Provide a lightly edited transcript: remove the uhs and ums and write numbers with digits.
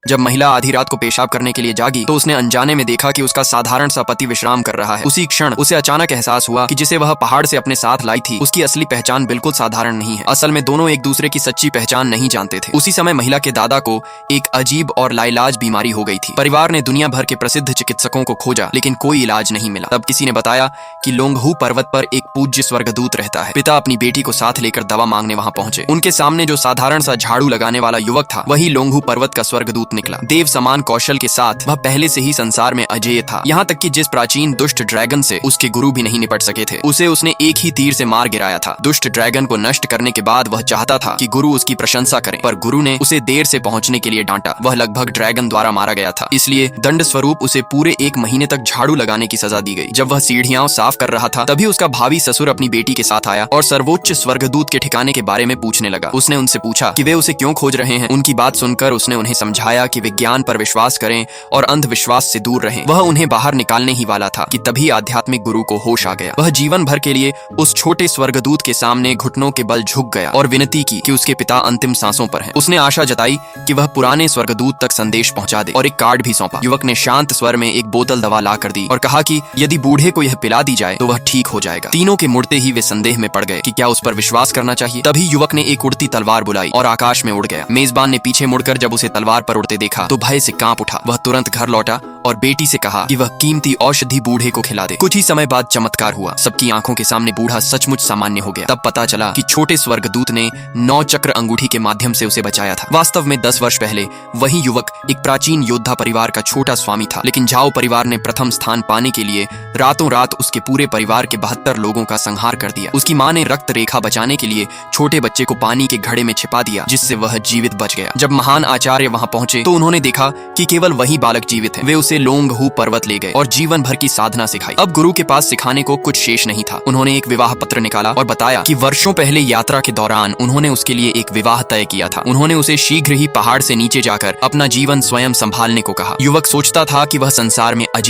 जब महिला आधी रात को पेशाब करने के लिए जागी तो उसने अनजाने में देखा कि उसका साधारण सा पति विश्राम कर रहा है। उसी क्षण उसे अचानक एहसास हुआ कि जिसे वह पहाड़ से अपने साथ लाई थी उसकी असली पहचान बिल्कुल साधारण नहीं है। असल में दोनों एक दूसरे की सच्ची पहचान नहीं जानते थे। उसी समय महिला के दादा को एक अजीब और लाइलाज बीमारी हो गई थी। परिवार ने दुनिया भर के प्रसिद्ध चिकित्सकों को खोजा लेकिन कोई इलाज नहीं मिला। तब किसी ने बताया कि लोंगहू पर्वत पर एक पूज्य स्वर्गदूत रहता है। पिता अपनी बेटी को साथ लेकर दवा मांगने वहां पहुंचे। उनके सामने जो साधारण सा झाड़ू लगाने वाला युवक था वही लोंगहू पर्वत का स्वर्गदूत निकला। देव समान कौशल के साथ वह पहले से ही संसार में अजेय था। यहाँ तक कि जिस प्राचीन दुष्ट ड्रैगन से उसके गुरु भी नहीं निपट सके थे उसे उसने एक ही तीर से मार गिराया था। दुष्ट ड्रैगन को नष्ट करने के बाद वह चाहता था कि गुरु उसकी प्रशंसा करें, पर गुरु ने उसे देर से पहुंचने के लिए डांटा। वह लगभग ड्रैगन द्वारा मारा गया था, इसलिए दंड स्वरूप उसे पूरे 1 महीने तक झाड़ू लगाने की सजा दी गई। जब वह सीढ़ियां साफ कर रहा था तभी उसका भावी ससुर अपनी बेटी के साथ आया और सर्वोच्च स्वर्गदूत के ठिकाने के बारे में पूछने लगा। उसने उनसे पूछा कि वे उसे क्यों खोज रहे हैं। उनकी बात सुनकर उसने उन्हें समझाया कि विज्ञान पर विश्वास करें और अंधविश्वास से दूर रहें। वह उन्हें बाहर निकालने ही वाला था कि तभी आध्यात्मिक गुरु को होश आ गया। वह जीवन भर के लिए उस छोटे स्वर्गदूत के सामने घुटनों के बल झुक गया और विनती की कि उसके पिता अंतिम सांसों पर हैं। उसने आशा जताई कि वह पुराने स्वर्गदूत तक संदेश पहुंचा दे और एक कार्ड भी सौंपा। युवक ने शांत स्वर में एक बोतल दवा ला कर दी और कहा कि यदि बूढ़े को यह पिला दी जाए तो वह ठीक हो जाएगा। तीनों के मुड़ते ही वे संदेह में पड़ गए कि क्या उस पर विश्वास करना चाहिए। तभी युवक ने एक उड़ती तलवार बुलाई और आकाश में उड़ गया। मेजबान ने पीछे मुड़कर जब उसे तलवार पर उड़ते देखा तो भय से कांप उठा। वह तुरंत घर लौटा और बेटी से कहा कि वह कीमती औषधि बूढ़े को खिला दे। कुछ ही समय बाद चमत्कार हुआ। सबकी आंखों के सामने बूढ़ा सचमुच सामान्य हो गया। तब पता चला कि छोटे स्वर्गदूत ने 9 चक्र अंगूठी के माध्यम से उसे बचाया था। वास्तव में 10 वर्ष पहले वही युवक एक प्राचीन योद्धा परिवार का छोटा स्वामी था, लेकिन झाओ परिवार ने प्रथम स्थान पाने के लिए रातों रात उसके पूरे परिवार के 72 लोगों का संहार कर दिया। उसकी मां ने रक्त रेखा बचाने के लिए छोटे बच्चे को पानी के घड़े में छिपा दिया, जिससे वह जीवित बच गया। जब महान आचार्य वहां पहुंचे तो उन्होंने देखा कि केवल वही बालक जीवित है। वे उसे लोंगहू पर्वत ले गए और जीवन भर की साधना सिखाई। अब गुरु के पास सिखाने को कुछ शेष नहीं था। उन्होंने एक विवाह पत्र निकाला और बताया कि वर्षों पहले यात्रा के दौरान उन्होंने उसके लिए एक विवाह तय किया था। उन्होंने उसे शीघ्र ही पहाड़ से नीचे जाकर अपना जीवन स्वयं संभालने को कहा। युवक सोचता था कि वह संसार में अजय